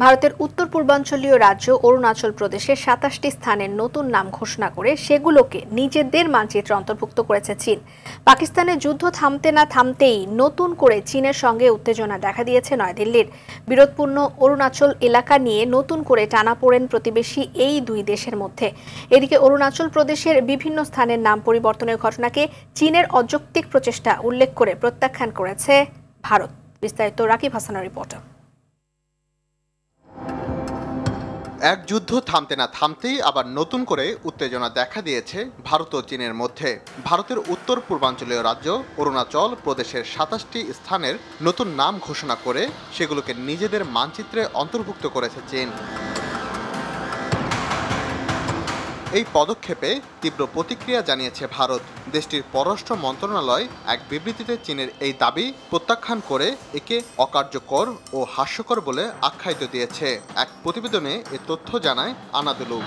ভারতের উত্তর পূর্বাঞ্চলীয় রাজ্য অরুণাচল প্রদেশের ২৭টি স্থানের নতুন নাম ঘোষণা করে সেগুলোকে নিজেদের মানচিত্রে অন্তর্ভুক্ত করেছে চীন। পাকিস্তানের যুদ্ধ থামতে না থামতেই নতুন করে চীনের সঙ্গে উত্তেজনা দেখা দিয়েছে নয়াদিল্লির। বিরোধপূর্ণ অরুণাচল এলাকা নিয়ে নতুন করে টানাপোড়েন প্রতিবেশী এই দুই দেশের মধ্যে। এদিকে অরুণাচল প্রদেশের বিভিন্ন স্থানের নাম পরিবর্তনের ঘটনাকে চীনের অযৌক্তিক প্রচেষ্টা উল্লেখ করে প্রত্যাখ্যান করেছে ভারত। বিস্তারিত রাকিব হাসানের রিপোর্ট। এক যুদ্ধ থামতে না থামতেই আবার নতুন করে উত্তেজনা দেখা দিয়েছে ভারত ও চীনের মধ্যে। ভারতের উত্তর পূর্বাঞ্চলীয় রাজ্য অরুণাচল প্রদেশের ২৭টি স্থানের নতুন নাম ঘোষণা করে সেগুলোকে নিজেদের মানচিত্রে অন্তর্ভুক্ত করেছে চীন। এই পদক্ষেপে তীব্র প্রতিক্রিয়া জানিয়েছে ভারত। দেশটির পররাষ্ট্র মন্ত্রণালয় এক বিবৃতিতে চীনের এই দাবি প্রত্যাখ্যান করে একে অকার্যকর ও হাস্যকর বলে আখ্যায়িত দিয়েছে। এক প্রতিবেদনে এ তথ্য জানায় আনাদুলু।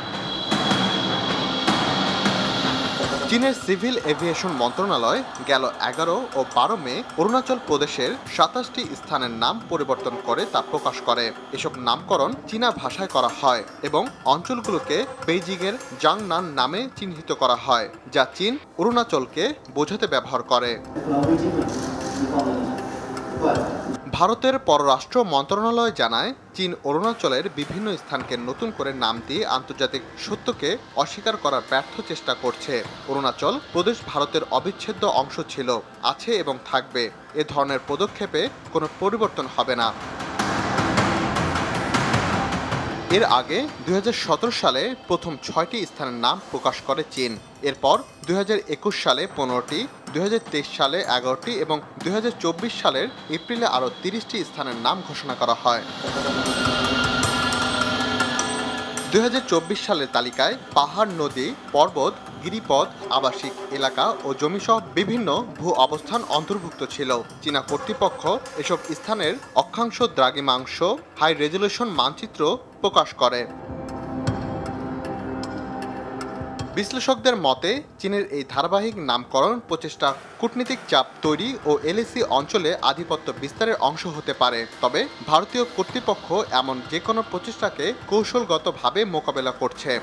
চীনের সিভিল এভিয়েশন মন্ত্রণালয় গেল ১১ ও ১২ মে অরুণাচল প্রদেশের ২৭টি স্থানের নাম পরিবর্তন করে তা প্রকাশ করে। এসব নামকরণ চীনা ভাষায় করা হয় এবং অঞ্চলগুলোকে বেইজিংয়ের জাংনান নামে চিহ্নিত করা হয়, যা চীন অরুণাচলকে বোঝাতে ব্যবহার করে। ভারতের পররাষ্ট্র মন্ত্রণালয় জানায়, চীন অরুণাচলের বিভিন্ন স্থানকে নতুন করে নাম দিয়ে আন্তর্জাতিক সত্যকে অস্বীকার করার ব্যর্থ চেষ্টা করছে। অরুণাচল প্রদেশ ভারতের অবিচ্ছেদ্য অংশ ছিল, আছে এবং থাকবে। এ ধরনের পদক্ষেপে কোনো পরিবর্তন হবে না। এর আগে ২০১৭ সালে প্রথম ৬টি স্থানের নাম প্রকাশ করে চীন। এরপর ২০২১ সালে ১৫টি, ২০২৩ সালে ১১টি এবং ২০২৪ সালের এপ্রিলে আরও ৩০টি স্থানের নাম ঘোষণা করা হয়। ২০২৪ সালের তালিকায় পাহাড়, নদী, পর্বত, গিরিপথ, আবাসিক এলাকা ও জমিসহ বিভিন্ন ভূ অবস্থান অন্তর্ভুক্ত ছিল। চীনা কর্তৃপক্ষ এসব স্থানের অক্ষাংশ দ্রাঘিমাংশ হাই রেজলিউশন মানচিত্র প্রকাশ করে। বিশ্লেষকদের মতে, চীনের এই ধারাবাহিক নামকরণ প্রচেষ্টা কূটনীতিক চাপ তৈরি ও এলএসি অঞ্চলে আধিপত্য বিস্তারের অংশ হতে পারে। তবে ভারতীয় কর্তৃপক্ষ এমন যে কোনো প্রচেষ্টাকে কৌশলগতভাবে মোকাবেলা করছে।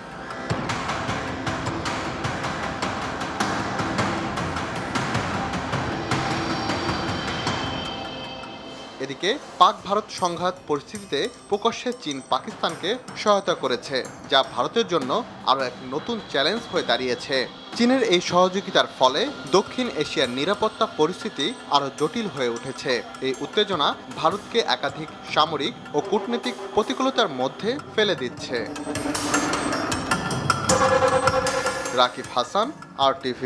এদিকে পাক ভারত সংঘাত পরিস্থিতিতে প্রকাশ্যে চীন পাকিস্তানকে সহায়তা করেছে, যা ভারতের জন্য আরও এক নতুন চ্যালেঞ্জ হয়ে দাঁড়িয়েছে। চীনের এই সহযোগিতার ফলে দক্ষিণ এশিয়ার নিরাপত্তা পরিস্থিতি আরও জটিল হয়ে উঠেছে। এই উত্তেজনা ভারতকে একাধিক সামরিক ও কূটনৈতিক প্রতিকূলতার মধ্যে ফেলে দিচ্ছে। রাকিব হাসান, RTV।